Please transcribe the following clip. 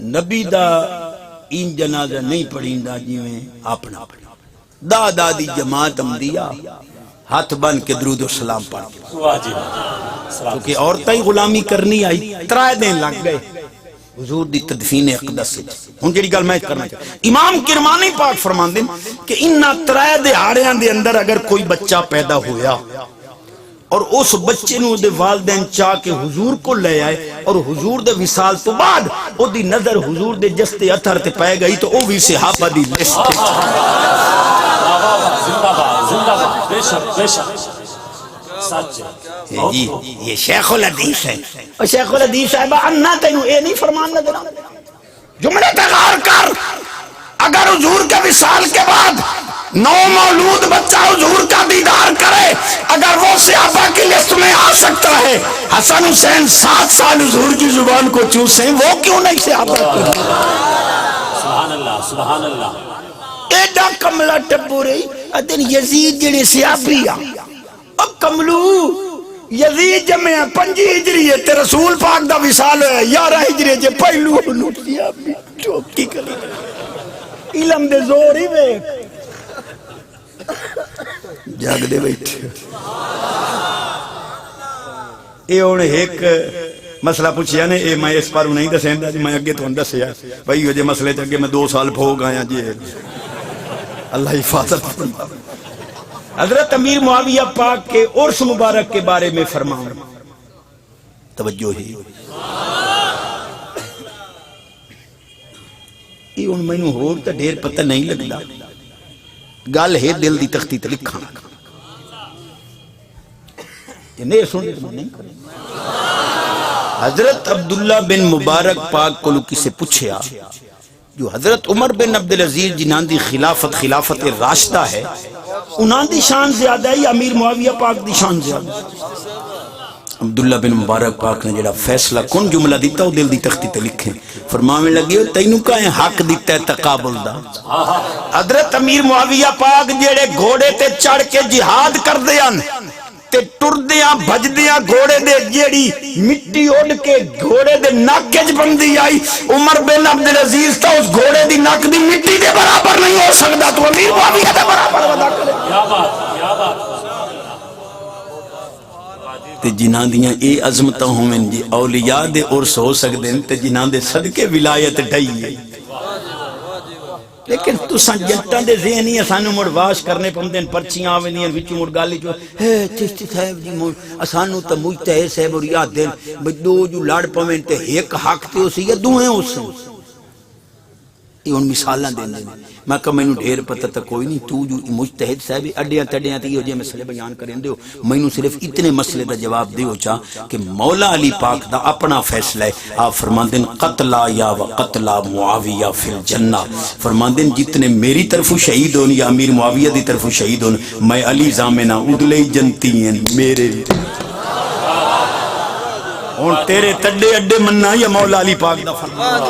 نبی دا این جنازہ نہیں پڑھیندا جویں اپنا پڑھی دادا دی جماعت امدیا ہاتھ بن کے درود و سلام پڑھ کیونکہ عورتیں ہی غلامی کرنی آئی 3 دن لگ گئے حضور دی تدفین اقدس ہن جڑی گل میں کرنا چاہتا امام کرمانی پاک فرماندے کہ انہاں 3 دہاڑیاں دے اندر اگر کوئی بچہ پیدا ہویا اور اس بچے نو دے والدین چاہ کے حضور کو لے آئے اور حضور دے وصال تو بعد او دی نظر حضور دے جستے اتھر تے پائے گئی تو او بھی صحابہ دی لسٹ تے زندہ باد بے شک بے شک سچ جی یہ شیخ الحدیث ہے اور شیخ الحدیث صاحبہ انا تینوں اے نہیں فرمان نہ دینا جملے تغار کر اگر حضور کے وصال کے بعد نو مولود بچہ حضور کا دیدار کرے اگر وہ صحابہ کی لسٹ میں آ سکتا ہے حسن حسین 7 سال حضور کی زبان کو چوسیں وہ کیوں نہیں صحابہ کی سبحان اللہ سبحان اللہ ایڈا کملا ٹبو رہی ادن یزید جڑے صحابی اب کملو یزید جمع 5 ہجری ہے تے رسول پاک دا وصال ہے 11 ہجری جے پہلو نوٹ صحابی چوکی کری علم دے زور ہی ویکھ جاگ دے بیٹھے اے ہن ایک مسئلہ پوچھیا نے اے میں اس پاروں نہیں دسیندا جی میں اگے تھانوں دسیا بھائی یہ مسئلے تے اگے میں 2 سال بھوگ آیا جی اللہ حفاظت فرمائے حضرت امیر معاویہ پاک کے عرس مبارک کے بارے میں فرماؤں توجہ ہی یہ ان میں نو ہور تا ڈھیر پتہ نہیں لگدا گل ہے دل دی تختی تے لکھاں یہ نہیں سن نہیں حضرت عبداللہ بن مبارک پاک کو کسی پوچھیا جو حضرت عمر بن عبدالعزیز جنہاں دی خلافت راشدہ ہے انہاں دی شان زیادہ ہے یا امیر معاویہ پاک دی شان زیادہ ہے عبداللہ بن مبارک پاک نے جڑا فیصلہ کن جملہ دیتا وہ دل دی تختی تے لکھیں فرمانے لگے تینوں کہیں حق دیتا ہے تقابل دا حضرت امیر معاویہ پاک جڑے گھوڑے تے چڑھ کے جہاد کر دیاں تے ٹر دیاں بھج دیاں گھوڑے دے جیڑی مٹی اڑ کے گھوڑے دے ناک وچ بندی آئی عمر بن عبدالعزیز تا اس گھوڑے دی ناک دی مٹی دے برابر نہیں ہو سکتا تو امیر معاویہ دے برابر ودا کرے کیا بات کیا بات تے جنہاں دیاں اے عظمتاں ہوویں جی اولیاء دے عرس ہو سکدے تے جنہاں دے صدقے ولایت ڈھئی ہے لیکن تساں جٹاں دے ذہنی اسانو مڑ واش کرنے پوندے پرچیاں آوندیاں وچوں مڑ گالی جو ہے چشتی صاحب جی مڑ اسانو تے مجتہد صاحب اور یاد دین بھئی دو جو لڑ پویں تے ایک حق تے اسی یا دوہیں اس یہ ان مثالاں دیندے نے میں کہ مینوں ڈھیر پتہ تے کوئی نہیں تو جو مجتہد صاحب اڈیاں تڈیاں تے یہ مسئلے بیان کرین دیو مینوں صرف اتنے مسئلے دا جواب دیو چاہ کہ مولا علی پاک دا اپنا فیصلہ ہے آپ فرماندن قتلا یا و قتلا معاویہ فی الجنہ فرماندن جتنے میری طرف شہید ہون یا امیر معاویہ دی طرف شہید ہون میں علی زامنہ ادلے جنتی ہیں میرے ہون تیرے تڈے اڈے مننا یا مولا علی پاک دا فرمان